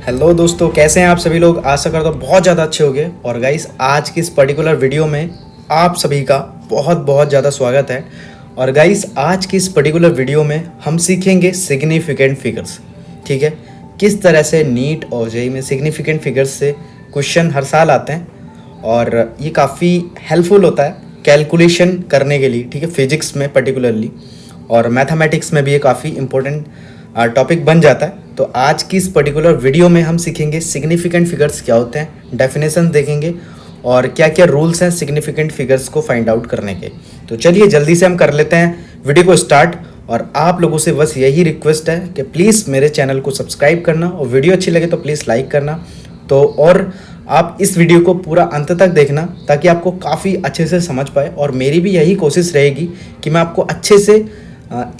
Hello दोस्तों, कैसे हैं आप सभी लोग। आशा करता हूँ बहुत ज़्यादा अच्छे होंगे। और गाइस, आज की इस पर्टिकुलर वीडियो में आप सभी का बहुत बहुत ज़्यादा स्वागत है। और गाइस, आज की इस पर्टिकुलर वीडियो में हम सीखेंगे सिग्निफिकेंट फिगर्स। ठीक है, किस तरह से नीट और जेईई में सिग्निफिकेंट फिगर्स से क्वेश्चन हर साल आते हैं और ये काफ़ी हेल्पफुल होता है कैलकुलेशन करने के लिए। ठीक है, फिजिक्स में पर्टिकुलरली और मैथमेटिक्स में भी ये काफ़ी इंपॉर्टेंट टॉपिक बन जाता है। तो आज की इस पर्टिकुलर वीडियो में हम सीखेंगे सिग्निफिकेंट फिगर्स क्या होते हैं, डेफिनेशन देखेंगे और क्या क्या रूल्स हैं सिग्निफिकेंट फिगर्स को फाइंड आउट करने के। तो चलिए जल्दी से हम कर लेते हैं वीडियो को स्टार्ट। और आप लोगों से बस यही रिक्वेस्ट है कि प्लीज़ मेरे चैनल को सब्सक्राइब करना और वीडियो अच्छी लगे तो प्लीज़ लाइक करना। तो और आप इस वीडियो को पूरा अंत तक देखना ताकि आपको काफ़ी अच्छे से समझ पाए। और मेरी भी यही कोशिश रहेगी कि मैं आपको अच्छे से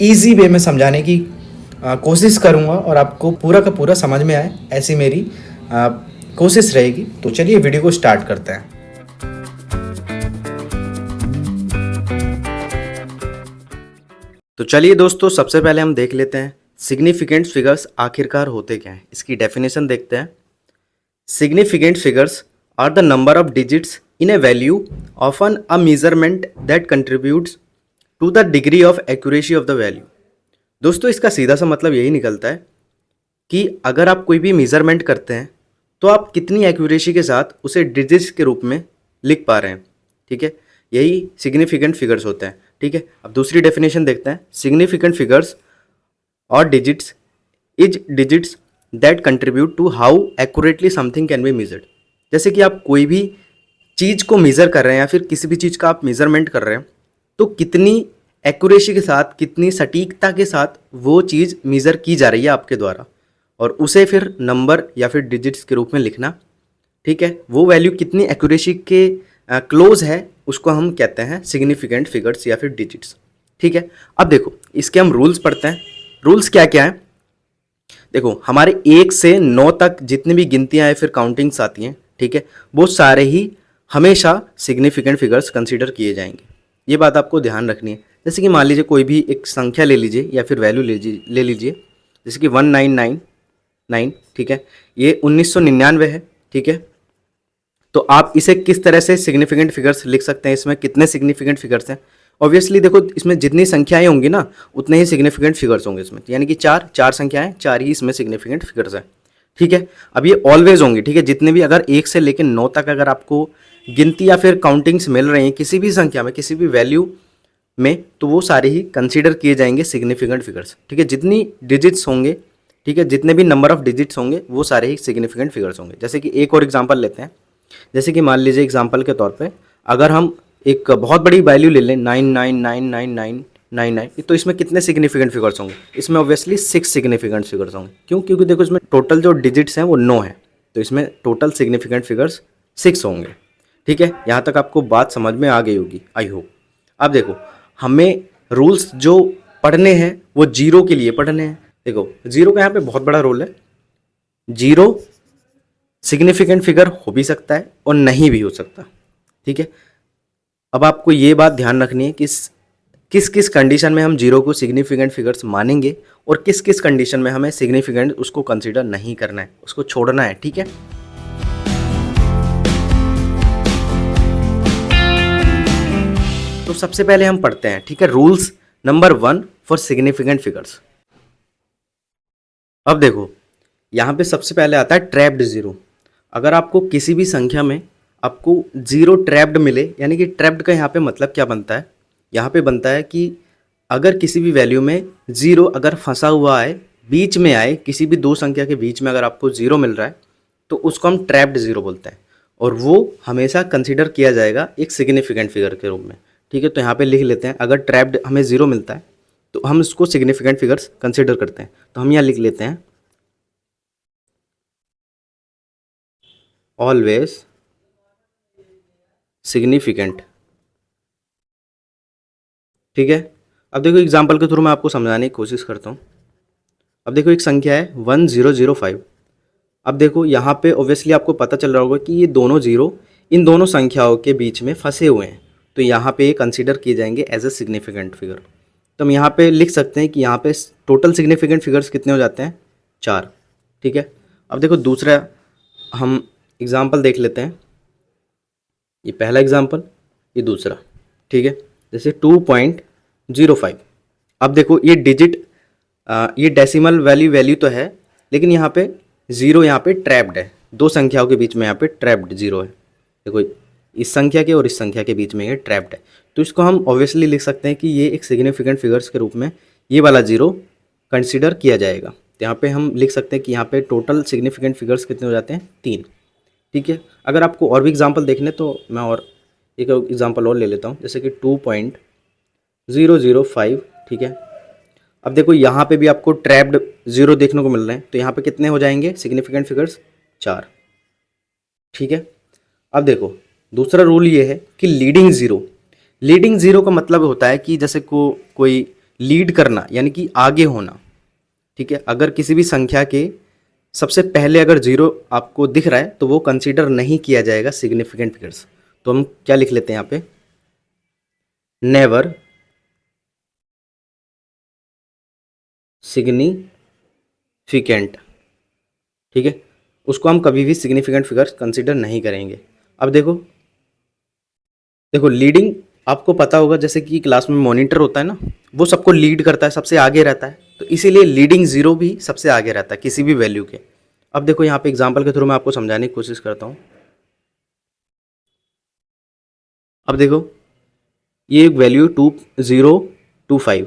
ईजी वे में समझाने की कोशिश करूँगा और आपको पूरा का पूरा समझ में आए, ऐसी मेरी कोशिश रहेगी। तो चलिए वीडियो को स्टार्ट करते हैं। तो चलिए दोस्तों, सबसे पहले हम देख लेते हैं सिग्निफिकेंट फिगर्स आखिरकार होते क्या हैं। इसकी डेफिनेशन देखते हैं। Significant figures are the number of digits in a value often a measurement that contributes to the degree of accuracy of the value. दोस्तों, इसका सीधा सा मतलब यही निकलता है कि अगर आप कोई भी मेज़रमेंट करते हैं तो आप कितनी एक्यूरेसी के साथ उसे डिजिट्स के रूप में लिख पा रहे हैं। ठीक है, यही सिग्निफिकेंट फिगर्स होते हैं। ठीक है, अब दूसरी डेफिनेशन देखते हैं। Significant figures or digits is digits that contribute to how accurately something can be measured. जैसे कि आप कोई भी चीज़ को मेज़र कर रहे हैं या फिर किसी भी चीज़ का आप मेज़रमेंट कर रहे हैं तो कितनी एक्यूरेसी के साथ, कितनी सटीकता के साथ वो चीज़ मेज़र की जा रही है आपके द्वारा, और उसे फिर नंबर या फिर डिजिट्स के रूप में लिखना। ठीक है, वो वैल्यू कितनी एक्यूरेसी के क्लोज है उसको हम कहते हैं सिग्निफिकेंट फिगर्स या फिर डिजिट्स। ठीक है, अब देखो इसके हम रूल्स पढ़ते हैं। रूल्स क्या क्या हैं देखो, हमारे 1 से 9 तक जितनी भी गिनतियाँ या फिर काउंटिंग्स आती हैं, ठीक है, वो सारे ही हमेशा सिग्निफिकेंट फिगर्स कंसीडर किए जाएंगे। ये बात आपको ध्यान रखनी है। जैसे कि मान लीजिए कोई भी एक संख्या ले लीजिए या फिर वैल्यू ले लीजिए, जैसे कि 1999। ठीक है, ये 1999 है। ठीक है, तो आप इसे किस तरह से सिग्निफिकेंट फिगर्स लिख सकते हैं, इसमें कितने सिग्निफिकेंट फिगर्स हैं। ऑब्वियसली देखो, इसमें जितनी संख्याएं होंगी ना उतने ही सिग्निफिकेंट फिगर्स होंगे इसमें, यानी कि चार संख्याएं, चार ही इसमें सिग्निफिकेंट फिगर्स हैं। ठीक है, अब ये ऑलवेज होंगी। ठीक है, जितने भी अगर 1 से लेकर 9 तक अगर आपको गिनती या फिर काउंटिंग्स मिल रही हैं किसी भी संख्या में, किसी भी वैल्यू में, तो वो सारे ही कंसीडर किए जाएंगे सिग्निफिकेंट फिगर्स। ठीक है, जितनी डिजिट्स होंगे, ठीक है, जितने भी नंबर ऑफ डिजिट्स होंगे वो सारे ही सिग्निफिकेंट फिगर्स होंगे। जैसे कि एक और एग्जांपल लेते हैं। जैसे कि मान लीजिए एग्जांपल के तौर पे अगर हम एक बहुत बड़ी वैल्यू ले लें 999999, तो इसमें कितने सिग्निफिकेंट फिगर्स होंगे? इसमें ऑब्वियसली 6 सिग्निफिकेंट फिगर्स होंगे। क्यों? क्योंकि देखो इसमें टोटल जो डिजिट्स हैं वो 9 है, तो इसमें टोटल सिग्निफिकेंट फिगर्स 6 होंगे। ठीक है, यहाँ तक आपको बात समझ में आ गई होगी, आई होप। अब देखो, हमें रूल्स जो पढ़ने हैं वो जीरो के लिए पढ़ने हैं। देखो, जीरो का यहाँ पे बहुत बड़ा रोल है। जीरो सिग्निफिकेंट फिगर हो भी सकता है और नहीं भी हो सकता। ठीक है, अब आपको ये बात ध्यान रखनी है कि किस किस कंडीशन में हम जीरो को सिग्निफिकेंट फिगर्स मानेंगे और किस किस कंडीशन में हमें सिग्निफिकेंट उसको कंसीडर नहीं करना है, उसको छोड़ना है। ठीक है, तो सबसे पहले हम पढ़ते हैं। ठीक है, rules number 1 for significant figures. अब देखो, यहाँ पे सबसे पहले आता है ट्रैप्ड जीरो। अगर आपको किसी भी संख्या में आपको जीरो ट्रैप्ड मिले, यानी कि ट्रैप्ड का यहाँ पे मतलब क्या बनता है? यहाँ पे बनता है कि अगर किसी भी वैल्यू में जीरो अगर फंसा हुआ है, बीच में आए, किसी भी दो संख्या के बीच में अगर आपको जीरो मिल रहा है तो उसको हम ट्रैप्ड जीरो बोलते हैं, और वो हमेशा कंसिडर किया जाएगा एक सिग्निफिकेंट फिगर के रूप में। ठीक है, तो यहाँ पे लिख लेते हैं, अगर ट्रैप्ड हमें जीरो मिलता है तो हम इसको सिग्निफिकेंट फिगर्स कंसिडर करते हैं। तो हम यहाँ लिख लेते हैं ऑलवेज सिग्निफिकेंट। ठीक है, अब देखो एग्जांपल के थ्रू मैं आपको समझाने की कोशिश करता हूँ। अब देखो एक संख्या है 1005। अब देखो यहाँ पे ऑब्वियसली आपको पता चल रहा होगा कि ये दोनों जीरो इन दोनों संख्याओं के बीच में फंसे हुए हैं, तो यहाँ पे ये कंसीडर किए जाएंगे एज ए सिग्निफिकेंट फिगर। तो हम यहाँ पे लिख सकते हैं कि यहाँ पे टोटल सिग्निफिकेंट फिगर्स कितने हो जाते हैं? 4। ठीक है, अब देखो दूसरा हम एग्जाम्पल देख लेते हैं। ये पहला एग्जाम्पल, ये दूसरा, ठीक है। जैसे 2.05। अब देखो ये डिजिट, ये डेसिमल वैल्यू तो है, लेकिन यहाँ पे ज़ीरो यहाँ पे ट्रैप्ड है। दो संख्याओं के बीच में यहाँ पे ट्रैप्ड ज़ीरो है। देखो इस संख्या के और इस संख्या के बीच में ये ट्रैप्ड है। तो इसको हम ऑब्वियसली लिख सकते हैं कि ये एक सिग्निफिकेंट फिगर्स के रूप में ये वाला ज़ीरो कंसिडर किया जाएगा। तो यहाँ पे हम लिख सकते हैं कि यहाँ पे टोटल सिग्निफिकेंट फिगर्स कितने हो जाते हैं, 3, ठीक है। अगर आपको और भी एग्जाम्पल देखने तो मैं और एक एग्जाम्पल और ले लेता हूँ, जैसे कि 2.005, ठीक है। अब देखो यहाँ पे भी आपको ट्रैप्ड ज़ीरो देखने को मिल रहे हैं, तो यहाँ पे कितने हो जाएंगे सिग्निफिकेंट फिगर्स, 4, ठीक है। अब देखो दूसरा रूल ये है कि लीडिंग ज़ीरो का मतलब होता है कि जैसे कोई लीड करना, यानी कि आगे होना, ठीक है। अगर किसी भी संख्या के सबसे पहले अगर ज़ीरो आपको दिख रहा है तो वो कंसीडर नहीं किया जाएगा सिग्निफिकेंट फिगर्स। तो हम क्या लिख लेते हैं यहाँ पे, नेवर सिग्निफिकेंट, ठीक है। उसको हम कभी भी सिग्निफिकेंट फिगर्स कंसीडर नहीं करेंगे। अब देखो लीडिंग, आपको पता होगा जैसे कि क्लास में मॉनिटर होता है ना, वो सबको लीड करता है, सबसे आगे रहता है, तो इसीलिए लीडिंग ज़ीरो भी सबसे आगे रहता है किसी भी वैल्यू के। अब देखो यहाँ पे एग्जांपल के थ्रू मैं आपको समझाने की कोशिश करता हूँ। अब देखो ये एक वैल्यू 2025।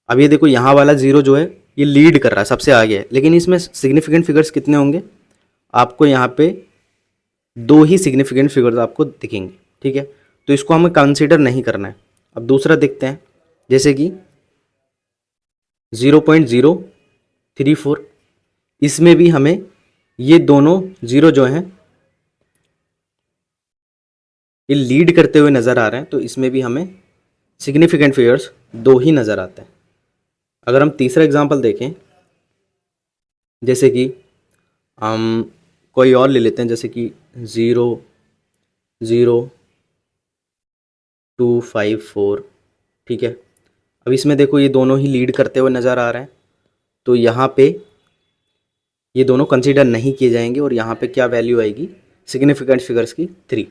अब ये देखो यहाँ वाला ज़ीरो जो है ये लीड कर रहा है, सबसे आगे है, लेकिन इसमें सिग्निफिकेंट फिगर्स कितने होंगे, आपको यहाँ पे 2 ही सिग्निफिकेंट फिगर्स आपको दिखेंगे, ठीक है। तो इसको हमें कंसीडर नहीं करना है। अब दूसरा देखते हैं, जैसे कि 0.034, इसमें भी हमें ये दोनों ज़ीरो जो हैं ये लीड करते हुए नज़र आ रहे हैं, तो इसमें भी हमें सिग्निफिकेंट फिगर्स 2 ही नज़र आते हैं। अगर हम तीसरा एग्जांपल देखें, जैसे कि हम कोई और ले लेते हैं, जैसे कि 0.0254, ठीक है। अब इसमें देखो ये दोनों ही लीड करते हुए नज़र आ रहे हैं, तो यहाँ पे ये दोनों कंसीडर नहीं किए जाएंगे और यहाँ पे क्या वैल्यू आएगी सिग्निफिकेंट फिगर्स की, 3,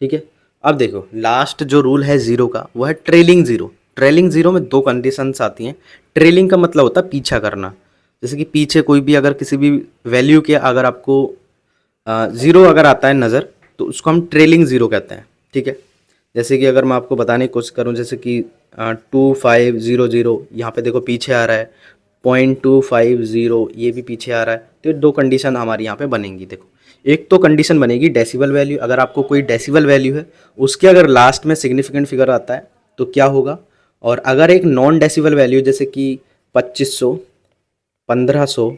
ठीक है। अब देखो लास्ट जो रूल है ज़ीरो का वो है ट्रेलिंग ज़ीरो। ट्रेलिंग ज़ीरो में 2 कंडीशंस आती हैं। ट्रेलिंग का मतलब होता है पीछा करना, जैसे कि पीछे कोई भी अगर किसी भी वैल्यू के अगर आपको ज़ीरो अगर आता है नज़र, तो उसको हम ट्रेलिंग ज़ीरो कहते हैं, ठीक है। जैसे कि अगर मैं आपको बताने की कोशिश करूं, जैसे कि 2500 यहाँ पे देखो पीछे आ रहा है, 0.250 ये भी पीछे आ रहा है, तो ये 2 कंडीशन हमारी यहाँ पे बनेंगी। देखो एक तो कंडीशन बनेगी डेसिबल वैल्यू, अगर आपको कोई डेसिबल वैल्यू है उसके अगर लास्ट में सिग्निफिकेंट फिगर आता है तो क्या होगा, और अगर एक नॉन डेसिबल वैल्यू जैसे कि 2500, 1500,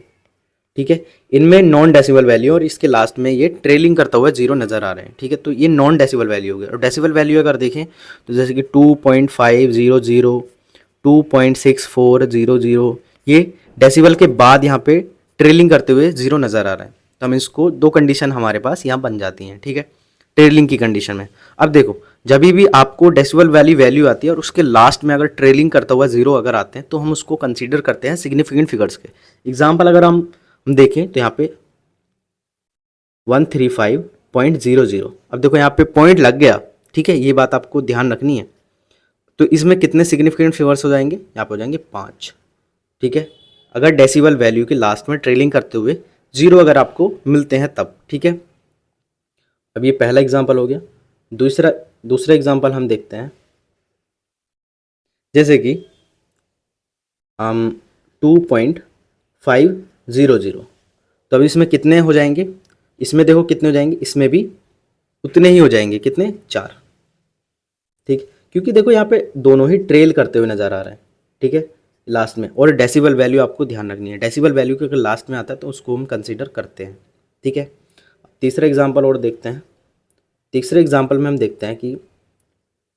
ठीक है, इनमें नॉन डेसिबल वैल्यू और इसके लास्ट में ये ट्रेलिंग करता हुआ जीरो नज़र आ रहे हैं, ठीक है। तो ये नॉन डेसिबल वैल्यू हो गया। और डेसिबल वैल्यू अगर देखें तो जैसे कि 2.500, 2.6400, ये डेसिबल के बाद यहाँ पे ट्रेलिंग करते हुए जीरो नज़र आ रहा है, तो हम इसको 2 कंडीशन हमारे पास यहाँ बन जाती हैं, ठीक है, ट्रेलिंग की कंडीशन में। अब देखो जब भी आपको डेसिबल वाली वैल्यू आती है और उसके लास्ट में अगर ट्रेलिंग करता हुआ जीरो अगर आते हैं तो हम उसको कंसीडर करते हैं सिग्निफिकेंट फिगर्स के। एग्जाम्पल अगर हम देखें तो यहाँ पे 135.00, अब देखो यहाँ पे पॉइंट लग गया, ठीक है, ये बात आपको ध्यान रखनी है। तो इसमें कितने सिग्निफिकेंट फिगर्स हो जाएंगे, यहाँ पे हो जाएंगे 5, ठीक है, अगर डेसिबल वैल्यू के लास्ट में ट्रेलिंग करते हुए जीरो अगर आपको मिलते हैं तब, ठीक है। अब ये पहला एग्जाम्पल हो गया। दूसरा एग्जाम्पल हम देखते हैं, जैसे कि हम 2.500, तो अब इसमें कितने हो जाएंगे, इसमें देखो कितने हो जाएंगे, इसमें भी उतने ही हो जाएंगे, कितने, 4, ठीक, क्योंकि देखो यहाँ पे दोनों ही ट्रेल करते हुए नज़र आ रहे हैं, ठीक है, लास्ट में। और डेसिबल वैल्यू आपको ध्यान रखनी है, डेसिबल वैल्यू के अगर लास्ट में आता है तो उसको हम कंसीडर करते हैं, ठीक है। तीसरा एग्जाम्पल और देखते हैं। तीसरे एग्जाम्पल में हम देखते हैं कि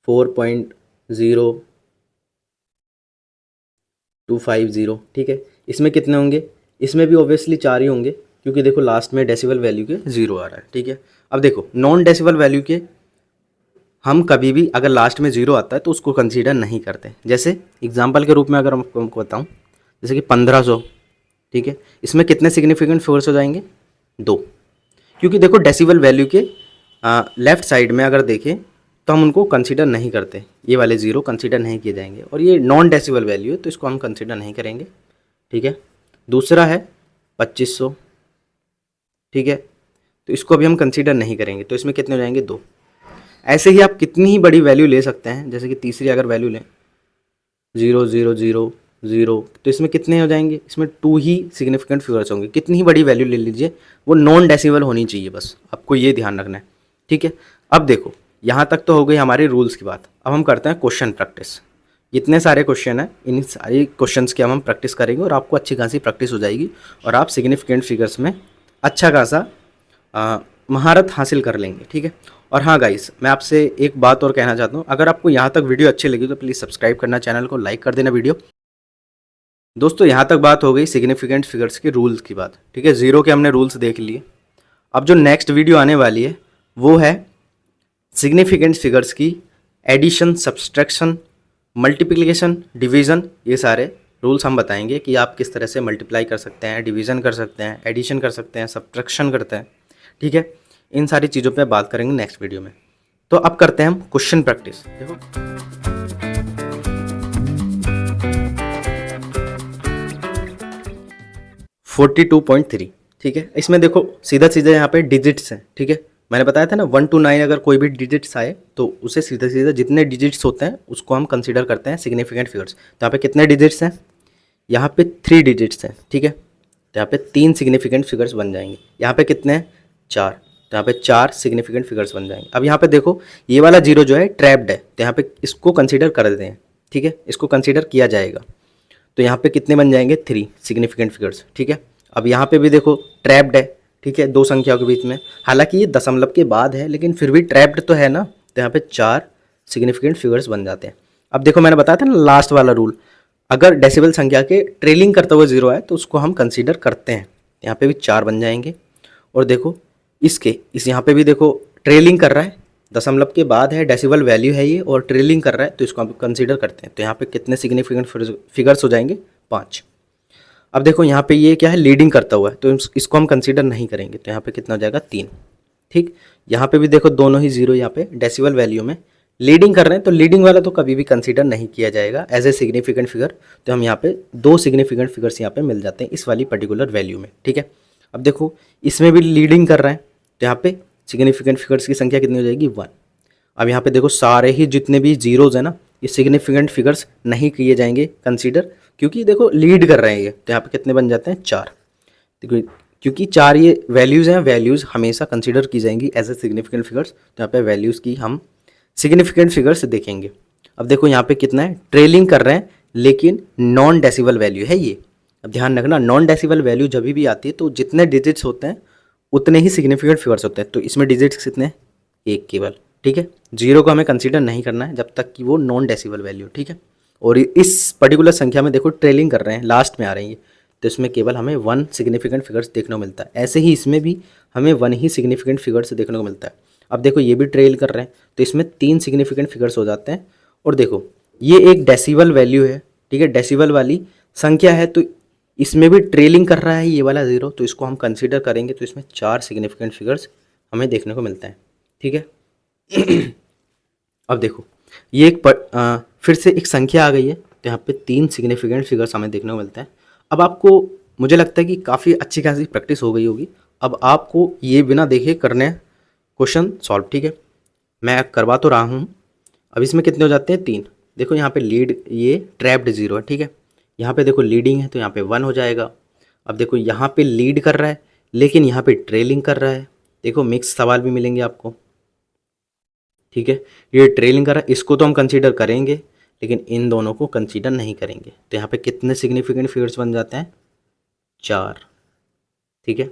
4.0250, ठीक है, इसमें कितने होंगे, इसमें भी ऑब्वियसली 4 ही होंगे, क्योंकि देखो लास्ट में डेसिबल वैल्यू के जीरो आ रहा है, ठीक है। अब देखो नॉन डेसिबल वैल्यू के हम कभी भी अगर लास्ट में जीरो आता है तो उसको कंसीडर नहीं करते। जैसे एग्जाम्पल के रूप में अगर मैं आपको बताऊँ, जैसे कि 1500, ठीक है। इसमें कितने सिग्निफिकेंट फिगर्स हो जाएंगे? 2, क्योंकि देखो डेसिबल वैल्यू के लेफ्ट साइड में अगर देखें तो हम उनको कंसीडर नहीं करते, ये वाले 0 कंसीडर नहीं किए जाएंगे, और ये नॉन डेसिबल वैल्यू है तो इसको हम कंसीडर नहीं करेंगे, ठीक है। दूसरा है 2500, ठीक है, तो इसको अभी हम कंसीडर नहीं करेंगे, तो इसमें कितने हो जाएंगे? 2। ऐसे ही आप कितनी ही बड़ी वैल्यू ले सकते हैं, जैसे कि तीसरी अगर वैल्यू लें 0, 0, 0, 0, तो इसमें कितने हो जाएंगे? इसमें 2 ही सिग्निफिकेंट फिगर्स होंगे। कितनी ही बड़ी वैल्यू ले लीजिए, वो नॉन डेसिबल होनी चाहिए, बस आपको ये ध्यान रखना है, ठीक है। अब देखो यहाँ तक तो हो गई हमारी रूल्स की बात। अब हम करते हैं क्वेश्चन प्रैक्टिस। इतने सारे क्वेश्चन हैं, इन सारे क्वेश्चंस की हम प्रैक्टिस करेंगे और आपको अच्छी खासी प्रैक्टिस हो जाएगी और आप सिग्निफिकेंट फिगर्स में अच्छा खासा महारत हासिल कर लेंगे, ठीक है। और हाँ गाइस, मैं आपसे एक बात और कहना चाहता हूँ, अगर आपको यहाँ तक वीडियो अच्छी लगी तो प्लीज़ सब्सक्राइब करना, चैनल को लाइक कर देना वीडियो। दोस्तों यहाँ तक बात हो गई सिग्निफिकेंट फिगर्स के रूल्स की बात, ठीक है। 0 के हमने रूल्स देख लिए। अब जो नेक्स्ट वीडियो आने वाली है वो है सिग्निफिकेंट फिगर्स की एडिशन, सब्सट्रैक्शन, मल्टीप्लिकेशन, डिवीज़न, ये सारे रूल्स हम बताएंगे कि आप किस तरह से मल्टीप्लाई कर सकते हैं, डिवीज़न कर सकते हैं, एडिशन कर सकते हैं, सब्ट्रैक्शन करते हैं, ठीक है। इन सारी चीज़ों पे बात करेंगे नेक्स्ट वीडियो में। तो अब करते हैं हम क्वेश्चन प्रैक्टिस। देखो 42.3, ठीक है। इसमें देखो सीधा सीधा यहाँ पे डिजिट्स हैं, ठीक है। मैंने बताया था ना 1 to 9 अगर कोई भी डिजिट्स आए तो उसे सीधा सीधा जितने डिजिट्स होते हैं उसको हम कंसीडर करते हैं सिग्निफिकेंट फिगर्स। तो यहाँ पे कितने डिजिट्स हैं? यहाँ पे 3 डिजिट्स हैं, ठीक है। तो यहाँ पे 3 सिग्निफिकेंट फिगर्स बन जाएंगे। यहाँ पे कितने हैं? 4। तो यहाँ पे 4 सिग्निफिकेंट फिगर्स बन जाएंगे। अब यहाँ पे देखो ये वाला 0 जो है ट्रैप्ड है, तो यहाँ पे इसको कंसीडर कर देते हैं, ठीक है, इसको कंसीडर किया जाएगा। तो यहाँ पे कितने बन जाएंगे? 3 सिग्निफिकेंट फिगर्स, ठीक है। अब यहाँ पे भी देखो ट्रैप्ड है, ठीक है, 2 संख्याओं के बीच में, हालांकि ये दशमलव के बाद है लेकिन फिर भी ट्रैप्ड तो है ना, तो यहाँ पे 4 सिग्निफिकेंट फिगर्स बन जाते हैं। अब देखो मैंने बताया था ना लास्ट वाला रूल, अगर डेसिबल संख्या के ट्रेलिंग करता हुआ 0 है तो उसको हम कंसीडर करते हैं। यहाँ पे भी 4 बन जाएंगे। और देखो इस यहाँ पे भी देखो ट्रेलिंग कर रहा है, दशमलव के बाद है, डेसिबल वैल्यू है ये और ट्रेलिंग कर रहा है, तो इसको हम कंसीडर करते हैं। तो यहाँ पे कितने सिग्निफिकेंट फिगर्स हो जाएंगे? 5। अब देखो यहाँ पे ये क्या है? लीडिंग करता हुआ है, तो इसको हम कंसीडर नहीं करेंगे, तो यहाँ पे कितना हो जाएगा? 3, ठीक। यहाँ पे भी देखो दोनों ही 0 यहाँ पे डेसिबल वैल्यू में लीडिंग कर रहे हैं, तो लीडिंग वाला तो कभी भी कंसीडर नहीं किया जाएगा एज ए सिग्निफिकेंट फिगर। तो हम यहाँ पे 2 सिग्निफिकेंट फिगर्स यहाँ पे मिल जाते हैं इस वाली पर्टिकुलर वैल्यू में, ठीक है। अब देखो इसमें भी लीडिंग कर रहे हैं, तो यहाँ पे सिग्निफिकेंट फिगर्स की संख्या कितनी हो जाएगी? 1। अब यहाँ पे देखो सारे ही जितने भी जीरोज है ना, ये सिग्निफिकेंट फिगर्स नहीं किए जाएंगे कंसीडर, क्योंकि देखो लीड कर रहे हैं ये, तो यहाँ पे कितने बन जाते हैं? 4। क्योंकि 4 ये वैल्यूज़ हैं, वैल्यूज़ हमेशा कंसीडर की जाएंगी एज ए सिग्निफिकेंट फिगर्स, तो यहाँ पे वैल्यूज़ की हम सिग्निफिकेंट फिगर्स देखेंगे। अब देखो यहाँ पे कितना है? ट्रेलिंग कर रहे हैं लेकिन नॉन डेसिबल वैल्यू है ये। अब ध्यान रखना, नॉन डेसिबल वैल्यू जब भी आती है तो जितने डिजिट्स होते हैं उतने ही सिग्निफिकेंट फिगर्स होते हैं। तो इसमें डिजिट्स कितने हैं? 1 केवल, ठीक है। 0 को हमें कंसीडर नहीं करना है जब तक कि वो नॉन डेसिबल वैल्यू, ठीक है। और इस पर्टिकुलर संख्या में देखो ट्रेलिंग कर रहे हैं, लास्ट में आ रही है, तो इसमें केवल हमें 1 सिग्निफिकेंट फिगर्स देखने को मिलता है। ऐसे ही इसमें भी हमें 1 ही सिग्निफिकेंट फिगर्स देखने को मिलता है। अब देखो ये भी ट्रेल कर रहे हैं, तो इसमें 3 सिग्निफिकेंट फिगर्स हो जाते हैं। और देखो ये एक डेसिबल वैल्यू है, ठीक है, डेसिबल वाली संख्या है, तो इसमें भी ट्रेलिंग कर रहा है ये वाला 0, तो इसको हम कंसीडर करेंगे, तो इसमें 4 सिग्निफिकेंट फिगर्स हमें देखने को मिलता है, ठीक है। अब देखो ये फिर से एक संख्या आ गई है, तो यहाँ पे 3 सिग्निफिकेंट फिगर्स हमें देखने को मिलता है। अब आपको मुझे लगता है कि काफ़ी अच्छी खासी प्रैक्टिस हो गई होगी। अब आपको ये बिना देखे करने हैं क्वेश्चन सॉल्व, ठीक है। मैं करवा तो रहा हूँ। अब इसमें कितने हो जाते हैं? 3। देखो यहाँ पे लीड, ये ट्रैप्ड 0 है, ठीक है। यहाँ पे देखो लीडिंग है, तो यहाँ पे 1 हो जाएगा। अब देखो यहाँ पे लीड कर रहा है लेकिन यहाँ पे ट्रेलिंग कर रहा है। देखो मिक्स सवाल भी मिलेंगे आपको, ठीक है। ये ट्रेलिंग कर रहा है, इसको तो हम कंसीडर करेंगे लेकिन इन दोनों को कंसीडर नहीं करेंगे। तो यहाँ पे कितने सिग्निफिकेंट फिगर्स बन जाते हैं? 4, ठीक है।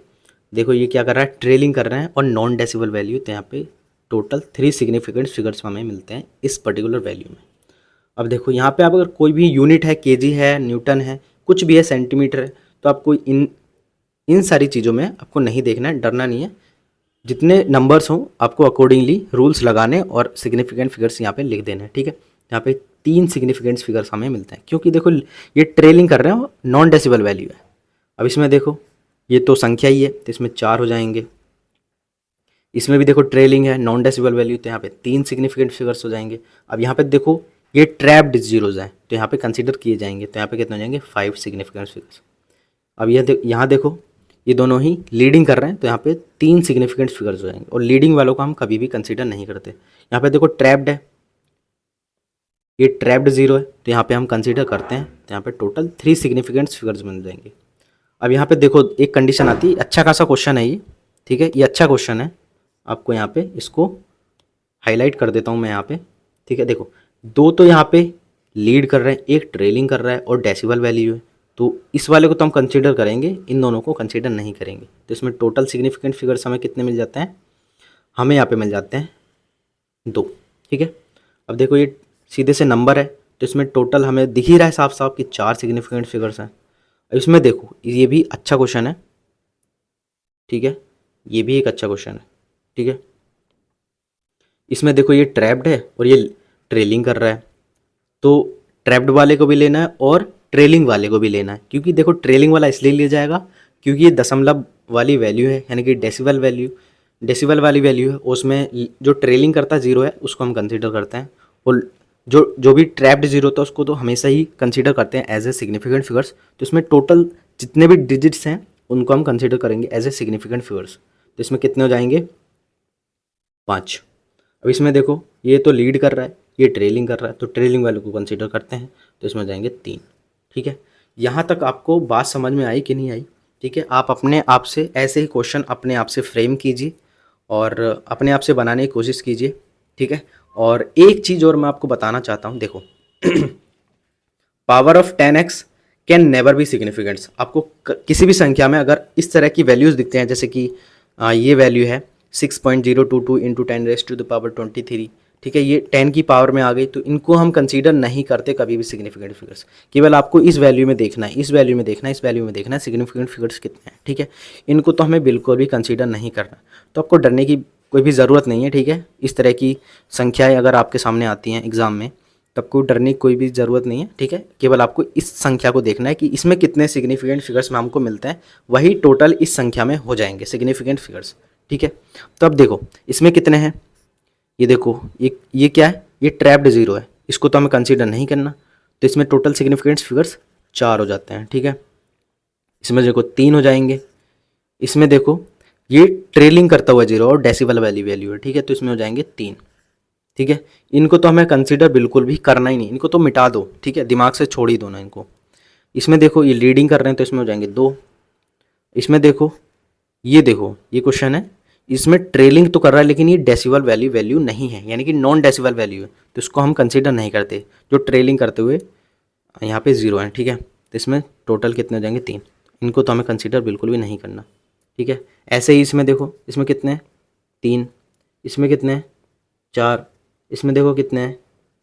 देखो ये क्या कर रहा है? ट्रेलिंग कर रहे हैं और नॉन डेसिबल वैल्यू, तो यहाँ पे टोटल 3 सिग्निफिकेंट फिगर्स हमें मिलते हैं इस पर्टिकुलर वैल्यू में। अब देखो यहाँ पे आप अगर कोई भी यूनिट है, केजी है, न्यूटन है, कुछ भी है, सेंटीमीटर है, तो आपको इन सारी चीज़ों में आपको नहीं देखना है, डरना नहीं है। जितने नंबर्स हों आपको अकॉर्डिंगली रूल्स लगाने और सिग्निफिकेंट फिगर्स यहाँ पे लिख देने हैं, ठीक है। यहाँ पे 3 सिग्निफिकेंट फिगर्स हमें मिलते हैं, क्योंकि देखो ये ट्रेलिंग कर रहे हैं, नॉन डेसिबल वैल्यू है। अब इसमें देखो ये तो संख्या ही है तो इसमें 4 हो जाएंगे। इसमें भी देखो ट्रेलिंग है, नॉन डेसिबल वैल्यू, तो यहाँ पे 3 सिग्निफिकेंट फिगर्स हो जाएंगे। अब यहाँ पे देखो ये ट्रैप्ड जीरोज हैं तो यहाँ पे कंसीडर किए जाएंगे, तो यहाँ पे कितने हो जाएंगे 5 सिग्निफिकेंट फिगर्स। अब यहाँ देखो ये दोनों ही लीडिंग कर रहे हैं तो यहाँ पे 3 सिग्निफिकेंट फिगर्स हो जाएंगे, और लीडिंग वालों को हम कभी भी कंसीडर नहीं करते। यहाँ पे देखो ट्रैप्ड है, ये ट्रैप्ड जीरो है तो यहाँ पे हम कंसीडर करते हैं, तो यहाँ पे टोटल 3 सिग्निफिकेंट फिगर्स बन जाएंगे। अब यहाँ पे देखो एक कंडीशन आती है, अच्छा खासा क्वेश्चन है ये, ठीक है, ये अच्छा क्वेश्चन है, आपको यहाँ पे इसको हाईलाइट कर देता हूँ मैं यहाँ पे, ठीक है। देखो दो तो यहाँ पे लीड कर रहे हैं, एक ट्रेलिंग कर रहा है और डेसिबल वैल्यू है, तो इस वाले को तो हम कंसीडर करेंगे, इन दोनों को कंसीडर नहीं करेंगे। तो इसमें टोटल सिग्निफिकेंट फिगर्स हमें कितने मिल जाते हैं, हमें यहाँ पे मिल जाते हैं 2, ठीक है। अब देखो ये सीधे से नंबर है तो इसमें टोटल हमें दिख ही रहा है साफ साफ कि 4 सिग्निफिकेंट फिगर्स हैं। अब इसमें देखो ये भी अच्छा क्वेश्चन है, ठीक है, ये भी एक अच्छा क्वेश्चन है, ठीक है। इसमें देखो ये ट्रैप्ड है और ये ट्रेलिंग कर रहा है, तो ट्रैप्ड वाले को भी लेना है और ट्रेलिंग वाले को भी लेना है, क्योंकि देखो ट्रेलिंग वाला इसलिए लिया जाएगा क्योंकि ये दशमलव वाली वैल्यू है, यानी कि डेसिबल वाली वैल्यू है, उसमें जो ट्रेलिंग करता जीरो है उसको हम कंसीडर करते हैं, और जो भी ट्रैप्ड जीरो होता है उसको तो हमेशा ही कंसीडर करते हैं एज ए सिग्निफिकेंट फिगर्स। तो इसमें टोटल जितने भी डिजिट्स हैं उनको हम कंसीडर करेंगे एज ए सिग्निफिकेंट फिगर्स। तो इसमें कितने हो जाएंगे 5। अब इसमें देखो ये तो लीड कर रहा है, ये ट्रेलिंग कर रहा है, तो ट्रेलिंग वाले को कंसीडर करते हैं, तो इसमें हो जाएंगे 3, ठीक है। यहाँ तक आपको बात समझ में आई कि नहीं आई, ठीक है। आप अपने आप से ऐसे ही क्वेश्चन अपने आप से फ्रेम कीजिए और अपने आप से बनाने की कोशिश कीजिए, ठीक है। और एक चीज़ और मैं आपको बताना चाहता हूँ, देखो power of 10x can never be significants. आपको किसी भी संख्या में अगर इस तरह की वैल्यूज़ दिखते हैं, जैसे कि ये वैल्यू है 6.022 इंटू 10⁻23, ठीक है, ये 10 की पावर में आ गई, तो इनको हम कंसीडर नहीं करते कभी भी सिग्निफिकेंट फिगर्स। केवल आपको इस वैल्यू में देखना है, इस वैल्यू में देखना है, इस वैल्यू में देखना है सिग्निफिकेंट फिगर्स कितने हैं, ठीक है। इनको तो हमें बिल्कुल भी कंसीडर नहीं करना, तो आपको डरने की कोई भी ज़रूरत नहीं है, ठीक है। इस तरह की संख्याएँ अगर आपके सामने आती हैं एग्ज़ाम में तो आपको डरने की कोई भी ज़रूरत नहीं है, ठीक है। केवल आपको इस संख्या को देखना है कि इसमें कितने सिग्निफिकेंट फिगर्स में हमको मिलते हैं, वही टोटल इस संख्या में हो जाएंगे सिग्निफिकेंट फिगर्स, ठीक है। तो अब देखो इसमें कितने हैं, ये देखो ये क्या है, ये ट्रैप्ड जीरो है, इसको तो हमें कंसीडर नहीं करना, तो इसमें टोटल सिग्निफिकेंट फिगर्स 4 हो जाते हैं, ठीक है। इसमें देखो 3 हो जाएंगे। इसमें देखो ये ट्रेलिंग करता हुआ जीरो और डेसिबल वाली वैल्यू है, ठीक है, तो इसमें हो जाएंगे 3, ठीक है। इनको तो हमें कंसीडर बिल्कुल भी करना ही नहीं, इनको तो मिटा दो, ठीक है, दिमाग से छोड़ ही दो ना इनको। इसमें देखो ये लीडिंग कर रहे हैं तो इसमें हो जाएंगे 2। इसमें देखो ये क्वेश्चन है, इसमें ट्रेलिंग तो कर रहा है लेकिन ये डेसिबल वैल्यू नहीं है, यानी कि नॉन डेसिबल वैल्यू है, तो इसको हम कंसीडर नहीं करते, जो ट्रेलिंग करते हुए यहाँ पे 0 है, ठीक है। तो इसमें टोटल कितने हो जाएंगे 3, इनको तो हमें कंसीडर बिल्कुल भी नहीं करना, ठीक है। ऐसे ही इसमें देखो इसमें कितने हैं 3, इसमें कितने हैं 4, इसमें देखो कितने हैं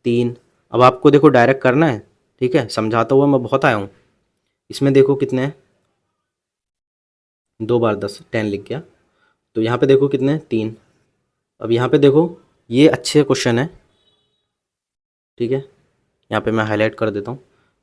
3। अब आपको देखो डायरेक्ट करना है, ठीक है, समझाता हुआ मैं बहुत आया हूँ। इसमें देखो कितने हैं 2 बार 10 10 लिख गया, तो यहाँ पे देखो कितने हैं 3। अब यहाँ पे देखो ये अच्छे क्वेश्चन है, ठीक है, यहाँ पे मैं हाईलाइट कर देता हूँ।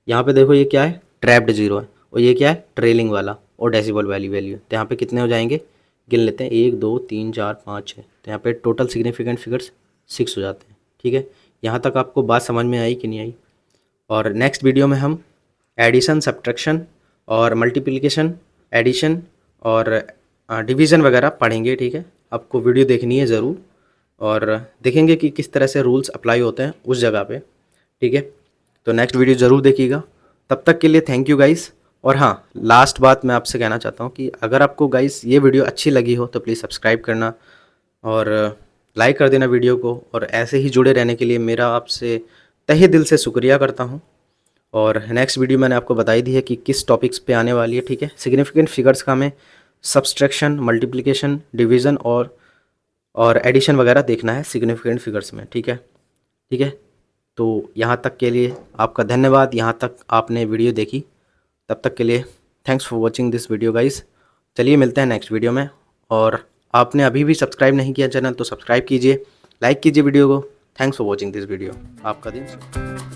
यहाँ पे देखो ये क्या है ट्रैप्ड जीरो है, और ये क्या है ट्रेलिंग वाला और डेसिबल वाली वैल्यू है, तो यहाँ पे कितने हो जाएंगे गिन लेते हैं 1 2 3 4 5 6, तो यहाँ पे टोटल सिग्निफिकेंट फिगर्स 6 हो जाते हैं, ठीक है। यहाँ तक आपको बात समझ में आई कि नहीं आई। और नेक्स्ट वीडियो में हम एडिशन, सब्ट्रैक्शन और मल्टीप्लिकेशन, एडिशन और डिवीज़न वगैरह पढ़ेंगे, ठीक है। आपको वीडियो देखनी है ज़रूर, और देखेंगे कि किस तरह से रूल्स अप्लाई होते हैं उस जगह पे, ठीक है। तो नेक्स्ट वीडियो ज़रूर देखिएगा। तब तक के लिए थैंक यू गाइस। और हाँ, लास्ट बात मैं आपसे कहना चाहता हूँ कि अगर आपको गाइस ये वीडियो अच्छी लगी हो तो प्लीज़ सब्सक्राइब करना और लाइक कर देना वीडियो को, और ऐसे ही जुड़े रहने के लिए मेरा आपसे तहे दिल से शुक्रिया करता हूँ। और नेक्स्ट वीडियो मैंने आपको बताई दी है कि किस टॉपिक्स पे आने वाली है, ठीक है। सिग्निफिकेंट फिगर्स का हमें सब्सट्रैक्शन, मल्टीप्लिकेशन, डिवीज़न और एडिशन वगैरह देखना है सिग्निफिकेंट फिगर्स में, ठीक है, ठीक है। तो यहाँ तक के लिए आपका धन्यवाद, यहाँ तक आपने वीडियो देखी, तब तक के लिए thanks for watching this video guys. चलिए मिलते हैं नेक्स्ट वीडियो में, और आपने अभी भी सब्सक्राइब नहीं किया चैनल तो सब्सक्राइब कीजिए, लाइक कीजिए वीडियो को। Thanks for watching this video. आपका दिन